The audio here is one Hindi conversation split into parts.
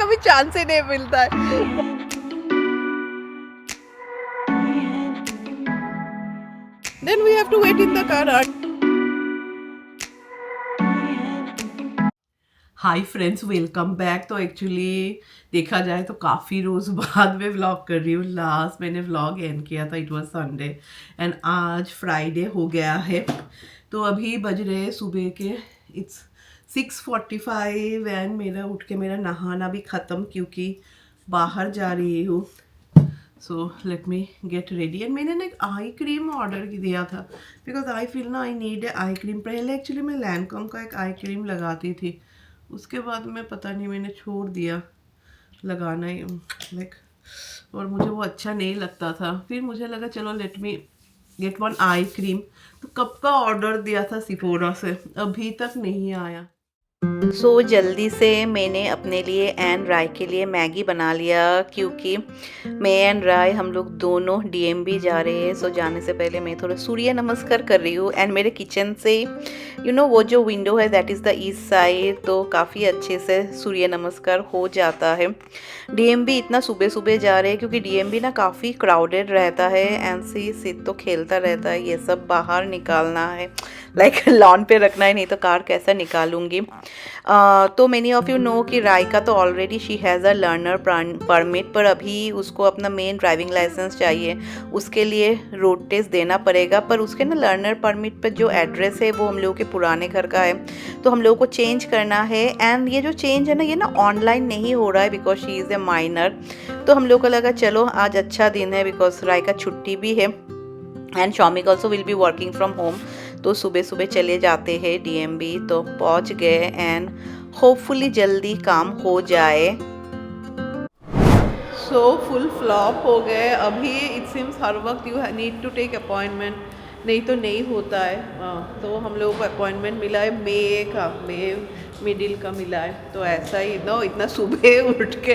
कभी चांस ही नहीं मिलता है। Then we have to wait in the car. Hi friends, welcome back. तो एक्चुअली देखा जाए तो काफ़ी रोज़ बाद में व्लॉग कर रही हूँ। लास्ट मैंने व्लॉग एंड किया था, इट वाज संडे एंड आज फ्राइडे हो गया है। तो अभी बज रहे सुबह के इट्स 6:45 एंड मेरा उठ के मेरा नहाना भी ख़त्म क्योंकि बाहर जा रही हूँ। So let me get ready. And मैंने ना एक आई क्रीम ऑर्डर दिया था बिकॉज आई फील ना आई नीड आई क्रीम। पहले एक्चुअली मैं लैनकॉम का एक आई क्रीम लगाती थी, उसके बाद मैं पता नहीं मैंने छोड़ दिया लगाना ही लाइक, और मुझे वो अच्छा नहीं लगता था। फिर मुझे लगा चलो let me get one eye cream. तो कब का ऑर्डर दिया था सिफोरा से, अभी तक नहीं आया। जल्दी से मैंने अपने लिए एंड राय के लिए मैगी बना लिया क्योंकि मैं एंड राय हम लोग दोनों डीएमवी जा रहे हैं। जाने से पहले मैं थोड़ा सूर्य नमस्कार कर रही हूँ। एंड मेरे किचन से वो जो विंडो है that is the east side, तो काफ़ी अच्छे से सूर्य नमस्कार हो जाता है। डीएमवी इतना सुबह सुबह जा रहे हैं क्योंकि डीएमवी ना काफ़ी क्राउडेड रहता है एंड सिद तो खेलता रहता है। ये सब बाहर निकालना है, लाइक लॉन पे रखना है, नहीं तो कार कैसा निकालूंगी। तो मेनी ऑफ यू नो कि राइका तो already she has a learner permit, पर अभी उसको अपना मेन ड्राइविंग लाइसेंस चाहिए। उसके लिए रोड टेस्ट देना पड़ेगा, पर उसके ना लर्नर परमिट पर जो एड्रेस है वो हम लोगों के पुराने घर का है, तो हम लोगों को चेंज करना है। एंड ये जो चेंज है ना, ये ना ऑनलाइन नहीं हो रहा है because she is a minor. तो हम लोग को लगा चलो आज अच्छा दिन है बिकॉज राइका छुट्टी भी है and Shaumik also will be working from home. तो सुबह सुबह चले जाते हैं डीएमवी। तो पहुंच गए एंड होपफुली जल्दी काम हो जाए। सो फुल फ्लॉप हो गए। अभी इट सिम्स हर वक्त you need to take appointment, नहीं तो नहीं होता है। तो हम लोगों को अपॉइंटमेंट मिला है मे मिडिल का मिला है। तो ऐसा ही इतना सुबह उठ के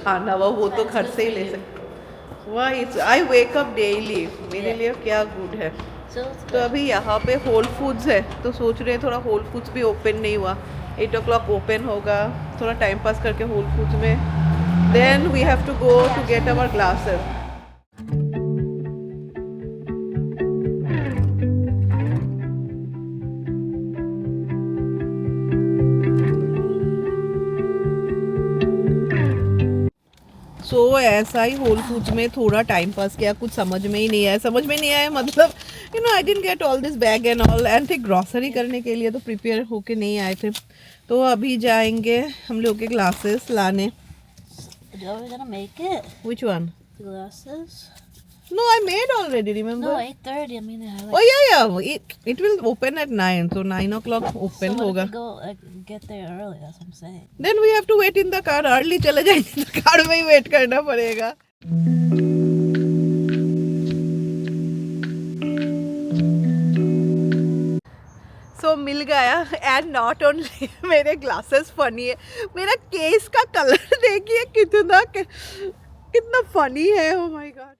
आना हुआ, वो तो घर से ही ले सकते। वाह, it's I wake up daily, मेरे लिए क्या गुड है। तो अभी यहाँ पे होल फूड्स है, तो सोच रहे हैं थोड़ा होल फूड्स भी ओपन नहीं हुआ, 8 o'clock ओपन होगा, थोड़ा टाइम पास करके होल फूड्स में। Then we have to go to get our glasses. So ऐसा ही होल फूड्स में थोड़ा टाइम पास किया, कुछ समझ में ही नहीं आया मतलब I didn't get all this bag and all. And फिर ग्रॉसरी करने के लिए तो प्रिपेयर होके नहीं आए थे। तो अभी जाएंगे हम लोग के ग्लासेस लाने। Which one? Glasses? No, I made already, remember? No, 8:30. I mean, Oh yeah. It will open at 9, so 9 o'clock open so होगा। if we go get there early, that's what I'm saying. Then we have to wait in the car. Early चले जाएंगे तो कार में ही वेट करना पड़ेगा। सो मिल गया एंड नॉट ओनली मेरे ग्लासेस फनी है, मेरा केस का कलर देखिए कितना फनी है। Oh my God.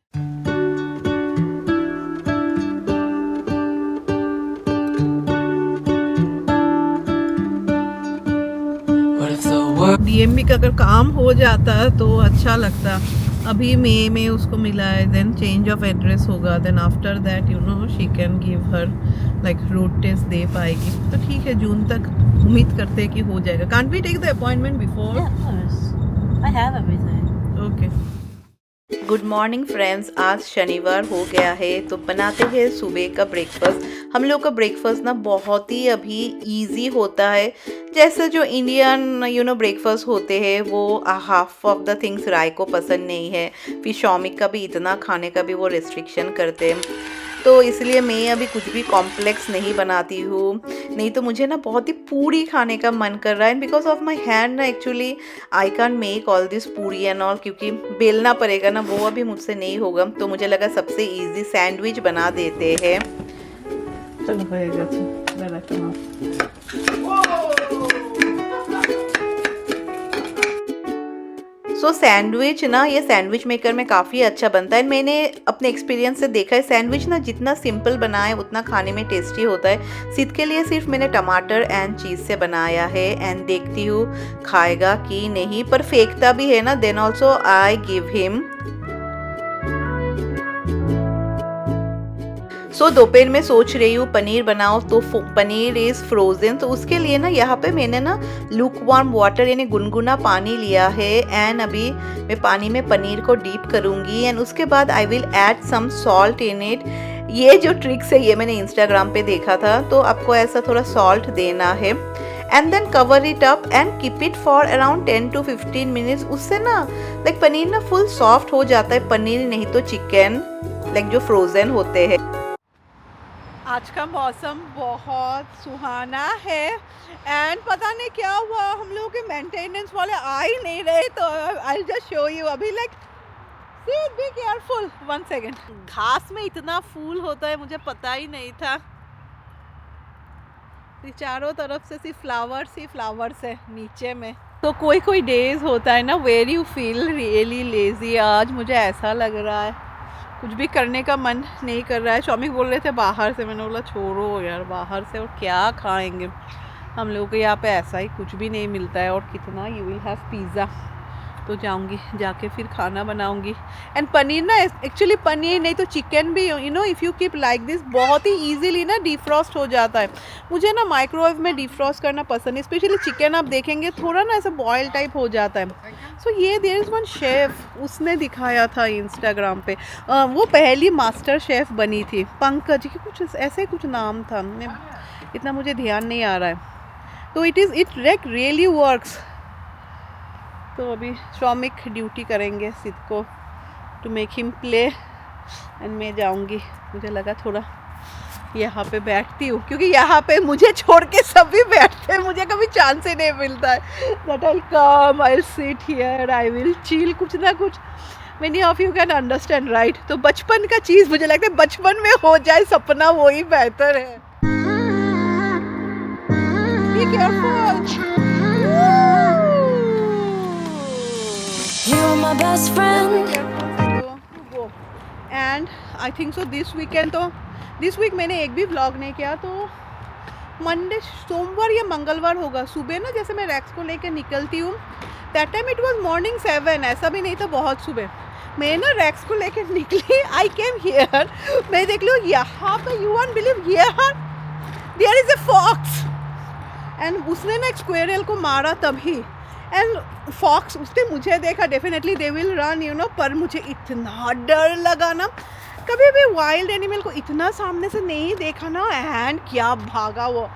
डीएमवी का अगर काम हो जाता तो अच्छा लगता। अभी मई में उसको मिला है, देन चेंज ऑफ एड्रेस होगा, then after that she can give her like road test दे पाएगी। तो ठीक है, जून तक उम्मीद करते हैं कि हो जाएगा। Can't we take the appointment before? Yeah, of course. I have everything. Okay. Good morning friends, आज शनिवार हो गया है तो बनाते हैं सुबह का ब्रेकफास्ट। हम लोग का ब्रेकफास्ट ना बहुत ही अभी इजी होता है, जैसे जो इंडियन ब्रेकफास्ट होते हैं वो हाफ ऑफ द थिंग्स राय को पसंद नहीं है। फिर शॉमिक का भी इतना खाने का भी वो रिस्ट्रिक्शन करते हैं, तो इसलिए मैं अभी कुछ भी कॉम्प्लेक्स नहीं बनाती हूँ। नहीं तो मुझे ना बहुत ही पूरी खाने का मन कर रहा है। बिकॉज ऑफ माई हैंड ना actually I can make all this पूरी एंड ऑल, क्योंकि बेलना पड़ेगा ना, वो अभी मुझसे नहीं होगा। तो मुझे लगा सबसे इजी सैंडविच बना देते हैं। चलो सो सैंडविच ना, ये सैंडविच मेकर में काफ़ी अच्छा बनता है। मैंने अपने एक्सपीरियंस से देखा है सैंडविच ना जितना सिंपल बनाए उतना खाने में टेस्टी होता है। सिद्ध के लिए सिर्फ मैंने टमाटर एंड चीज़ से बनाया है एंड देखती हूँ खाएगा कि नहीं, पर फेंकता भी है ना, then also I give him. So दोपहर में सोच रही हूँ पनीर बनाओ, तो पनीर इज़ फ्रोज़न, तो उसके लिए ना यहाँ पे मैंने ना लुक वार्म वाटर यानी गुनगुना पानी लिया है एंड अभी मैं पानी में पनीर को डीप करूँगी एंड उसके बाद I will add some salt in it. ये जो ट्रिक्स है ये मैंने इंस्टाग्राम पे देखा था, तो आपको ऐसा थोड़ा सॉल्ट देना है and then cover it up and keep it for around 10 to 15 minutes. उससे ना लाइक पनीर ना फुल सॉफ्ट हो जाता है, पनीर नहीं तो चिकन लाइक जो फ्रोज़न होते हैं। आज का मौसम बहुत सुहाना है एंड पता नहीं क्या हुआ, हम लोगों के मेंटेनेंस वाले आ ही नहीं रहे, तो आई जस्ट शो यू अभी लाइक बी केयरफुल 1 सेकेंड। घास में इतना फूल होता है मुझे पता ही नहीं था, चारों तरफ से सिर्फ फ्लावर्स ही फ्लावर्स है नीचे में। तो कोई कोई डेज होता है ना where you feel really lazy. आज मुझे ऐसा लग रहा है कुछ भी करने का मन नहीं कर रहा है। शौमिक बोल रहे थे बाहर से, मैंने बोला छोड़ो यार बाहर से और क्या खाएंगे, हम लोगों के यहाँ पे ऐसा ही कुछ भी नहीं मिलता है। और कितना यू विल हैव पिज़्ज़ा, तो जाऊंगी जाके फिर खाना बनाऊंगी। एंड पनीर ना एक्चुअली पनीर नहीं तो चिकन भी you know if you keep like this बहुत ही ईजीली ना डिफ्रॉस्ट हो जाता है। मुझे ना माइक्रोवेव में डिफ्रॉस्ट करना पसंद है, स्पेशली चिकन आप देखेंगे थोड़ा ना ऐसा बॉयल टाइप हो जाता है। सो ये देयर इज़ वन शेफ़, उसने दिखाया था इंस्टाग्राम पे, वो पहली मास्टर शेफ़ बनी थी, पंकज की कुछ ऐसे कुछ नाम था, इतना मुझे ध्यान नहीं आ रहा है। तो इट रियली वर्क्स। तो अभी शौमिक ड्यूटी करेंगे सिद्ध को to make him play and मैं जाऊंगी। मुझे लगा थोड़ा यहाँ पे बैठती हूँ क्योंकि यहाँ पे मुझे छोड़ के सभी बैठते हैं, मुझे कभी चांस ही नहीं मिलता है that I come, I will sit here, I will chill कुछ ना कुछ। Many of you can understand right. तो बचपन का चीज़ मुझे लगता है बचपन में हो जाए सपना वही बेहतर है। Be careful. You're my best friend. Go. And I think so this weekend तो दिस वीक मैंने एक भी व्लॉग नहीं किया, तो मंडे सोमवार या मंगलवार होगा सुबह ना, जैसे मैं रैक्स को लेकर निकलती हूँ that time it was morning 7, ऐसा भी नहीं था बहुत सुबह। मैं ना रैक्स को लेकर निकली, आई केम हियर, मैं देख लो यहाँ पे you won't believe here there is a fox and उसने ना एक स्क्वेरल को मारा तभी, एंड फॉक्स उसने मुझे देखा, definitely they will run you know, पर मुझे इतना डर लगा ना, कभी भी वाइल्ड एनिमल को इतना सामने से नहीं देखा ना, एंड क्या भागा वो।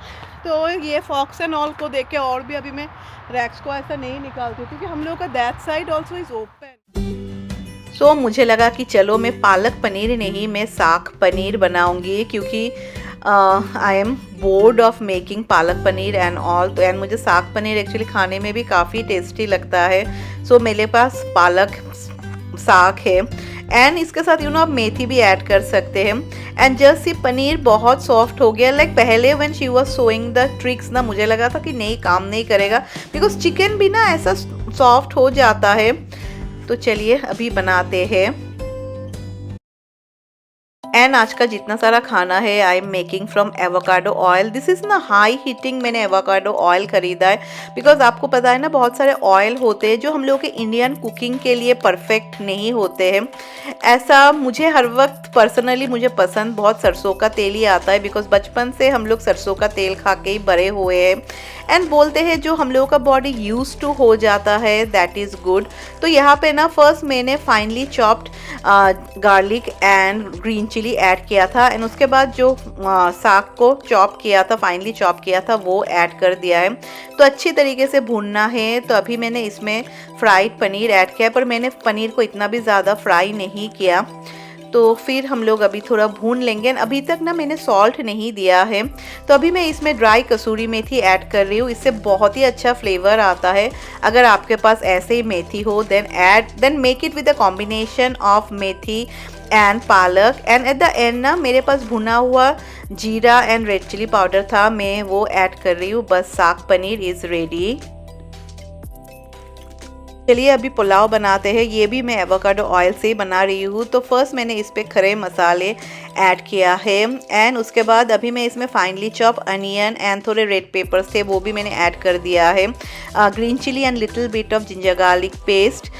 तो ये फॉक्स एंड ऑल को देख के और भी अभी मैं रैक्स को ऐसा नहीं निकालती क्योंकि हम लोगों का that side also is open. So मुझे लगा कि चलो मैं पालक पनीर नहीं, मैं साग पनीर बनाऊंगी क्योंकि I am board of making palak paneer and all. तो एंड मुझे साग पनीर एक्चुअली खाने में भी काफ़ी टेस्टी लगता है। सो मेरे पास पालक साग है एंड इसके साथ यू नो आप मेथी भी ऐड कर सकते हैं। एंड जस्ट ये पनीर बहुत सॉफ्ट हो गया, लाइक पहले when she was showing the tricks ना मुझे लगा था कि नहीं काम नहीं करेगा बिकॉज चिकन भी ना ऐसा सॉफ्ट हो जाता है। तो चलिए अभी बनाते हैं। एंड आज का जितना सारा खाना है I am making from avocado oil. This is ना हाई हीटिंग मैंने एवोकाडो ऑयल ख़रीदा है बिकॉज आपको पता है ना बहुत सारे ऑयल होते हैं जो हम लोग के इंडियन कुकिंग के लिए परफेक्ट नहीं होते हैं। ऐसा मुझे हर वक्त पर्सनली मुझे पसंद बहुत सरसों का तेल ही आता है बिकॉज बचपन से हम लोग सरसों का तेल खा के ही बड़े हुए हैं। एंड बोलते हैं जो हम लोगों का बॉडी यूज टू हो जाता है दैट इज़ गुड। तो यहाँ पे ना फर्स्ट मैंने finally chopped garlic and green chilli add किया था एंड उसके बाद जो साग को चॉप किया था फाइनली चॉप किया था वो ऐड कर दिया है। तो अच्छी तरीके से भूनना है। तो अभी मैंने इसमें फ्राइड पनीर ऐड किया पर मैंने पनीर को इतना भी ज़्यादा फ्राई नहीं किया। तो फिर हम लोग अभी थोड़ा भून लेंगे। अभी तक ना मैंने सॉल्ट नहीं दिया है तो अभी मैं इसमें ड्राई कसूरी मेथी ऐड कर रही हूँ, इससे बहुत ही अच्छा फ्लेवर आता है। अगर आपके पास ऐसे ही मेथी हो then make it with a combination of methi and palak. And at the end ना मेरे पास भुना हुआ जीरा एंड रेड चिली पाउडर था, मैं वो ऐड कर रही हूँ। बस साग पनीर इज़ रेडी। चलिए अभी पुलाव बनाते हैं। ये भी मैं एवोकाडो ऑयल से ही बना रही हूँ। तो फर्स्ट मैंने इस पे खड़े मसाले ऐड किया है एंड उसके बाद अभी मैं इसमें फाइनली चॉप अनियन एंड थोड़े रेड पेपर्स थे वो भी मैंने ऐड कर दिया है। Green chilli and little bit of ginger garlic paste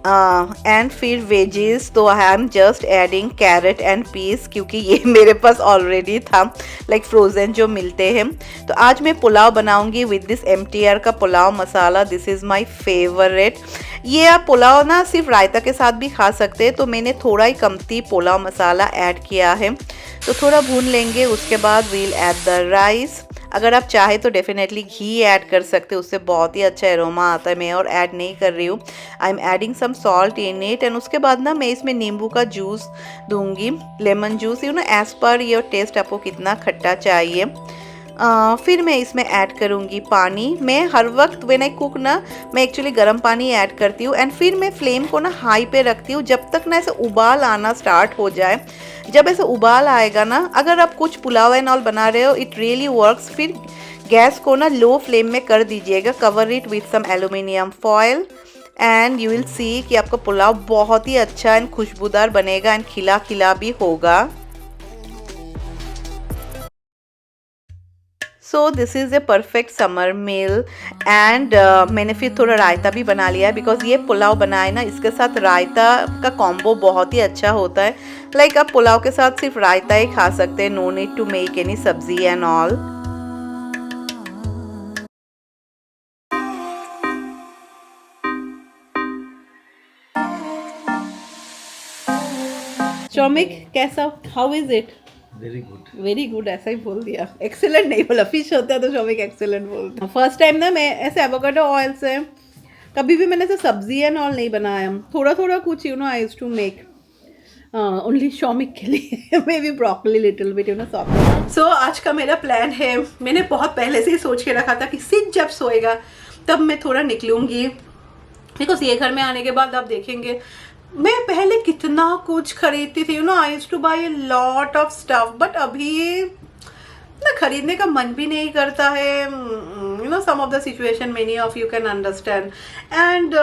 and फिर वेजेस तो I am just adding carrot and peas क्योंकि ये मेरे पास ऑलरेडी था लाइक फ्रोज़न जो मिलते हैं। तो आज मैं पुलाव बनाऊंगी विद दिस MTR का pulao masala. This is my favourite. ये आप पुलाव ना सिर्फ रायता के साथ भी खा सकते हैं। तो मैंने थोड़ा ही कमती पुलाव मसाला ऐड किया है। तो थोड़ा भून लेंगे, उसके बाद वील ऐड द राइस। अगर आप चाहे तो डेफिनेटली घी ऐड कर सकते हो, उससे बहुत ही अच्छा एरोमा आता है। मैं और ऐड नहीं कर रही हूँ। I am adding some salt in it and उसके बाद ना मैं इसमें नींबू का जूस दूंगी, lemon juice, you know as per your taste आपको कितना खट्टा चाहिए। फिर मैं इसमें ऐड करूँगी पानी। मैं हर वक्त व्हेन आई कुक ना मैं एक्चुअली गर्म पानी ऐड करती हूँ एंड फिर मैं फ्लेम को ना हाई पे रखती हूँ जब तक ना ऐसे उबाल आना स्टार्ट हो जाए। जब ऐसे उबाल आएगा ना, अगर आप कुछ पुलाव एंड ऑल बना रहे हो इट रियली वर्क्स, फिर गैस को ना लो फ्लेम में कर दीजिएगा। Cover it with some aluminium foil and you will see कि आपका पुलाव बहुत ही अच्छा एंड खुशबूदार बनेगा एंड खिला खिला भी होगा। So this is a perfect summer meal and मैंने फिर थोड़ा रायता भी बना लिया है बिकॉज ये पुलाव बनाए ना इसके साथ रायता का कॉम्बो बहुत ही अच्छा होता है। लाइक आप पुलाव के साथ सिर्फ रायता ही खा सकते हैं, no need to make any sabzi and all. Shoumik कैसा, how is it? Very good. Very good ऐसा ही बोल दिया, एक्सेलेंट नहीं बोला। फिश होता है तो शौमिक एक्सेलेंट बोलता। फर्स्ट टाइम ना मैं ऐसे एवोकाडो ऑयल से कभी भी मैंने ऐसे सब्जी एंड ऑल नहीं बनाया। थोड़ा थोड़ा कुछ you know I used to make only Shaumik के लिए, maybe broccoli little bit you know soft. So आज का मेरा प्लान है, मैंने बहुत पहले से ही सोच के रखा था कि सिर्फ जब सोएगा तब मैं थोड़ा निकलूंगी। बिकॉज ये घर में आने के बाद आप देखेंगे मैं पहले कितना कुछ खरीदती थी, you know I used to buy a lot of stuff, but अभी ना खरीदने का मन भी नहीं करता है। You know some of the situation many of you can understand and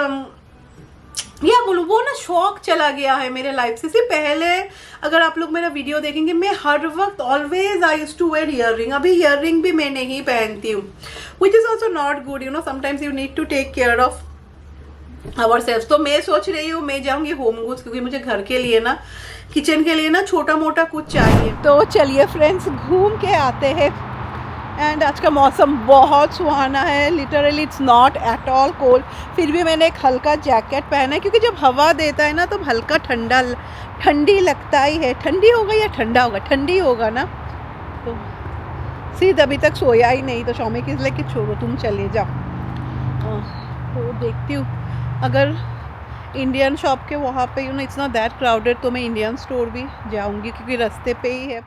या बोलो वो ना शौक चला गया है मेरे लाइफ से। पहले अगर आप लोग मेरा वीडियो देखेंगे मैं हर वक्त always I used to wear earring. अभी ईयर रिंग भी मैं नहीं पहनती हूँ, which is also not good. You know sometimes you need to take care of our self. तो मैं सोच रही हूँ मैं जाऊंगी होम गुड्स क्योंकि मुझे घर के लिए ना किचन के लिए ना छोटा मोटा कुछ चाहिए। तो चलिए फ्रेंड्स घूम के आते हैं एंड आज का मौसम बहुत सुहाना है। Literally it's not at all cold. फिर भी मैंने एक हल्का जैकेट पहना है क्योंकि जब हवा देता है ना तो हल्का ठंडी लगता ही है। ठंडी होगा या ठंडा होगा? ठंडी होगा ना। तो सीध अभी तक सोया ही नहीं तो शौमिक इसलिए कि छोड़ो तुम चले जाओ। तो देखती हूँ अगर इंडियन शॉप के वहाँ पे you know it's not that crowded तो मैं इंडियन स्टोर भी जाऊँगी क्योंकि रास्ते पे ही है।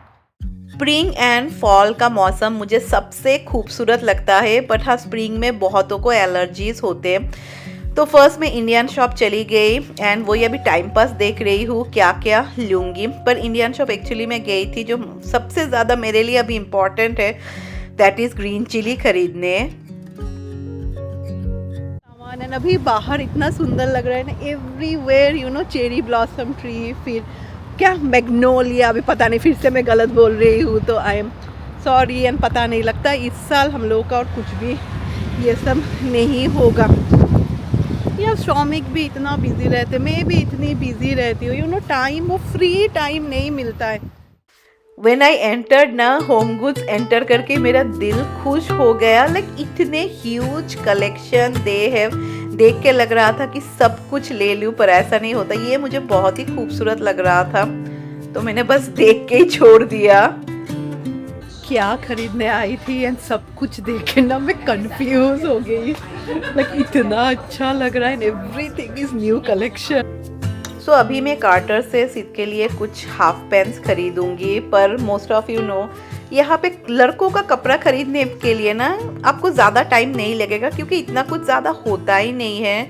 स्प्रिंग एंड फॉल का मौसम मुझे सबसे खूबसूरत लगता है, बट हाँ स्प्रिंग में बहुतों को एलर्जीज होते हैं। तो फर्स्ट मैं इंडियन शॉप चली गई एंड वही अभी टाइम पास देख रही हूँ क्या क्या लूँगी। पर इंडियन शॉप एक्चुअली मैं गई थी जो सबसे ज़्यादा मेरे लिए अभी इम्पॉर्टेंट है, दैट इज़ ग्रीन चिली खरीदने। एंड अभी बाहर इतना सुंदर लग रहा है ना, everywhere you know cherry blossom tree, फिर क्या मैग्नोलिया, अभी पता नहीं फिर से मैं गलत बोल रही हूँ तो आई एम सॉरी। एंड पता नहीं लगता इस साल हम लोगों का और कुछ भी ये सब नहीं होगा। यार शौमिक भी इतना बिजी रहते, मैं भी इतनी बिजी रहती हूँ, यू नो टाइम वो फ्री टाइम नहीं मिलता है। When I entered ना होम गुड्स एंटर करके मेरा दिल खुश हो गया। लाइक इतने ह्यूज कलेक्शन दे है, देख के लग रहा था कि सब कुछ ले लूँ, पर ऐसा नहीं होता। ये मुझे बहुत ही खूबसूरत लग रहा था तो मैंने बस देख के ही छोड़ दिया। क्या खरीदने आई थी एंड सब कुछ देख के ना मैं कंफ्यूज हो गई। लाइक इतना अच्छा लग रहा है, एवरीथिंग इज न्यू कलेक्शन। सो अभी मैं कार्टर से सिद के लिए कुछ हाफ पैंट्स खरीदूंगी, पर मोस्ट ऑफ यू नो यहाँ पे लड़कों का कपड़ा खरीदने के लिए ना आपको ज़्यादा टाइम नहीं लगेगा क्योंकि इतना कुछ ज़्यादा होता ही नहीं है।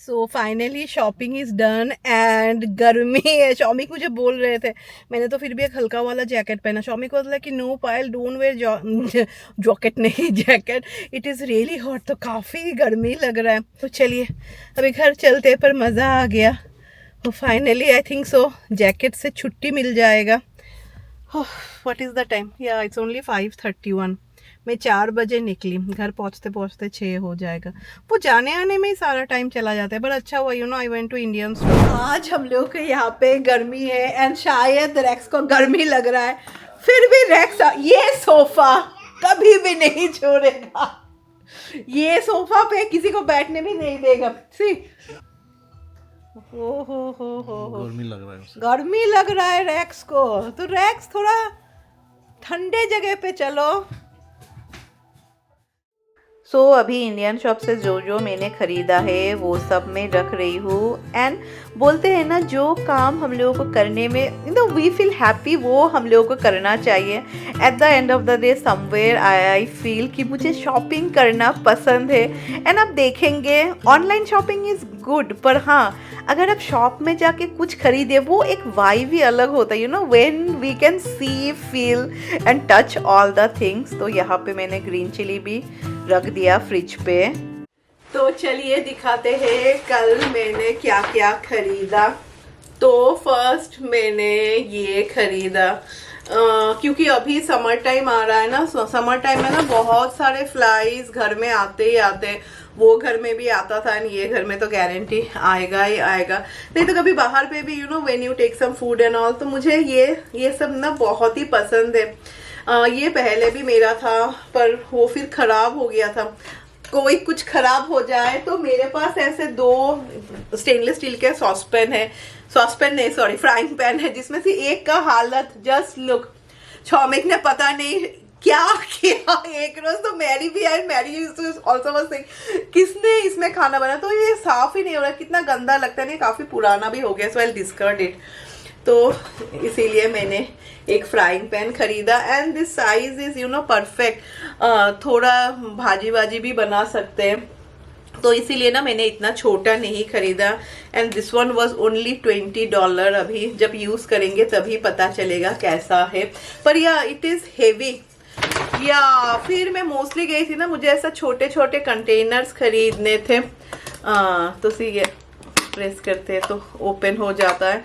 So finally shopping is done and गर्मी है. शॉमिक मुझे बोल रहे थे, मैंने तो फिर भी एक हल्का वाला जैकेट पहना. शॉमिक वाज लाइक कि no Payal don't wear jacket नहीं jacket, it is really hot. तो काफ़ी गर्मी लग रहा है. तो चलिए अभी घर चलते, पर मज़ा आ गया. तो finally I think so jacket से छुट्टी मिल जाएगा. What is the time? या इट्स ओनली 5:31. मैं 4 बजे निकली, घर पहुंचते पहुंचते 6 हो जाएगा. वो जाने आने में ही सारा टाइम चला जाता है. पर अच्छा हुआ you know I went to Indian store. आज हम लोग के यहाँ पे गर्मी है एंड शायद रेक्स को गर्मी लग रहा है. फिर भी रेक्स ये सोफा कभी भी नहीं छोड़ेगा. ये सोफा पे किसी को बैठने भी नहीं देगा. सी हो गर्मी लग रहा है उसे. गर्मी लग रहा है रेक्स को. तो रेक्स थोड़ा ठंडे जगह पे चलो. सो अभी इंडियन शॉप से जो मैंने ख़रीदा है वो सब मैं रख रही हूँ. एंड बोलते हैं ना, जो काम हम लोगों को करने में you know we feel happy, वो हम लोगों को करना चाहिए. At the end of the day somewhere I feel कि मुझे शॉपिंग करना पसंद है. एंड आप देखेंगे ऑनलाइन शॉपिंग इज़ गुड, पर हाँ अगर आप शॉप में जाके कुछ खरीदे वो एक वाइब ही अलग होता है. You know when we can see, feel and touch all the things. तो यहाँ पे मैंने ग्रीन चिली भी रख दिया फ्रिज पे. तो चलिए दिखाते हैं कल मैंने क्या क्या खरीदा. तो फर्स्ट मैंने ये खरीदा क्योंकि अभी समर टाइम आ रहा है ना. समर टाइम में ना बहुत सारे फ्लाइज घर में आते ही आते हैं. वो घर में भी आता था एंड ये घर में तो गारंटी आएगा ही आएगा. नहीं तो कभी बाहर पे भी you know when you take some food and all. तो मुझे ये सब ना बहुत ही पसंद है. ये पहले भी मेरा था पर वो फिर खराब हो गया था. कोई कुछ खराब हो जाए तो मेरे पास ऐसे 2 स्टेनलेस स्टील के सॉसपैन नहीं सॉरी फ्राइंग पैन है, जिसमें से एक का हालत जस्ट लुक. शॉमिक ने पता नहीं क्या किया एक रोज. तो मैरी भी आई, मैरी ऑल्सो वाज सेइंग किसने इसमें खाना बनाया. तो ये साफ ही नहीं हो रहा, कितना गंदा लगता है. नहीं काफी पुराना भी हो गया. सो आई डिस्कार्ड इट. तो इसीलिए मैंने एक फ्राइंग पैन खरीदा and this size is you know perfect. थोड़ा भाजी वाजी भी बना सकते हैं. तो इसीलिए ना मैंने इतना छोटा नहीं खरीदा. And this one was only $20. अभी जब यूज करेंगे तभी पता चलेगा कैसा है. पर या इट इज हेवी. या फिर मैं मोस्टली गई थी ना, मुझे ऐसा छोटे छोटे कंटेनर्स खरीदने थे. तो सी ये प्रेस करते हैं तो ओपन हो जाता है.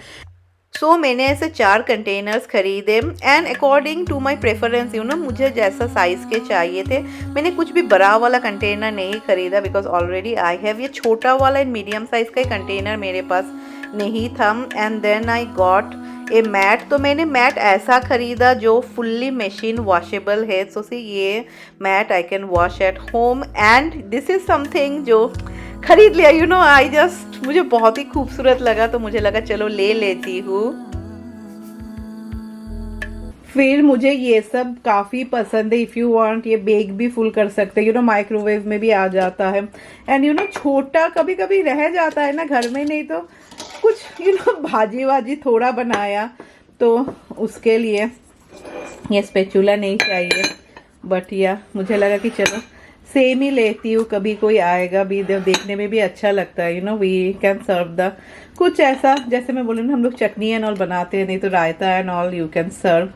सो मैंने ऐसे 4 कंटेनर्स खरीदे and according to my preference you know मुझे जैसा साइज़ के चाहिए थे. मैंने कुछ भी बड़ा वाला कंटेनर नहीं खरीदा बिकॉज ऑलरेडी आई हैव ये छोटा वाला एंड मीडियम साइज़ का कंटेनर मेरे पास नहीं था. And then I got a mat. तो मैंने मैट ऐसा ख़रीदा जो फुल्ली मशीन वॉशेबल है. सो सी ये mat I can wash at home and this is something जो खरीद लिया. यू नो आई जस्ट मुझे बहुत ही खूबसूरत लगा तो मुझे लगा चलो ले लेती हूँ. फिर मुझे ये सब काफ़ी पसंद है. इफ़ यू वांट ये बेक भी फुल कर सकते हैं. यू नो माइक्रोवेव में भी आ जाता है. एंड यू नो छोटा कभी कभी रह जाता है ना घर में, नहीं तो कुछ यू नो भाजी वाजी थोड़ा बनाया तो उसके लिए ये स्पैचुला नहीं चाहिए. बट या मुझे लगा कि चलो सेम ही लेती हूँ. कभी कोई आएगा भी देखने में भी अच्छा लगता है. You know we can serve the कुछ ऐसा जैसे मैं बोलूँ ना हम लोग चटनी एंड ऑल बनाते हैं, नहीं तो raita and all you can serve.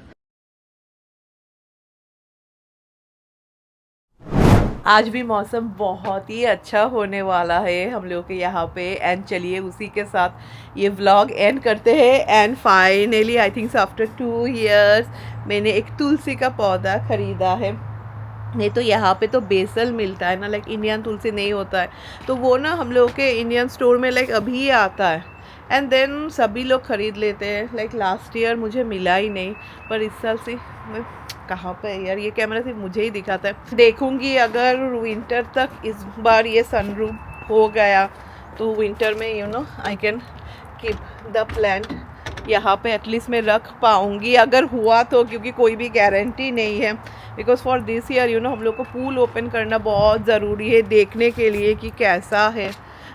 आज भी मौसम बहुत ही अच्छा होने वाला है हम लोग के यहाँ पे. एंड चलिए उसी के साथ ये व्लॉग एंड करते हैं. And finally I think after 2 years मैंने एक तुलसी का पौधा ख़रीदा है. नहीं तो यहाँ पे तो बेसल मिलता है ना, लाइक इंडियन तुलसी नहीं होता है. तो वो ना हम लोग के इंडियन स्टोर में लाइक अभी आता है एंड देन सभी लोग ख़रीद लेते हैं. लाइक लास्ट ईयर मुझे मिला ही नहीं, पर इस साल से मैं कहाँ पे यार, ये कैमरा सिर्फ मुझे ही दिखाता है. देखूँगी अगर विंटर तक इस बार ये सनरूफ हो गया तो विंटर में you know I can keep the plant यहाँ पे एटलीस्ट मैं रख पाऊँगी अगर हुआ तो, क्योंकि कोई भी गारंटी नहीं है. Because for this year you know हम लोग को पूल ओपन करना बहुत ज़रूरी है देखने के लिए कि कैसा है.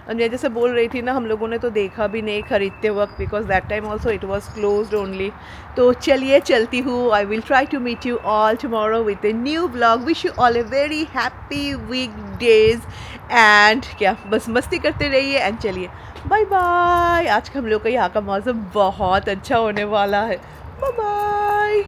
मैं जैसे बोल रही थी ना, हम लोगों ने तो देखा भी नहीं खरीदते वक्त because that time also it was closed only. तो चलिए चलती हूँ. I will try to meet you all tomorrow with a new blog. Wish you all a very happy weekdays and क्या बस मस्ती करते रहिए एंड चलिए बाय बाय। आज का हम लोग का यहाँ का मौसम बहुत अच्छा होने वाला है। Bye bye.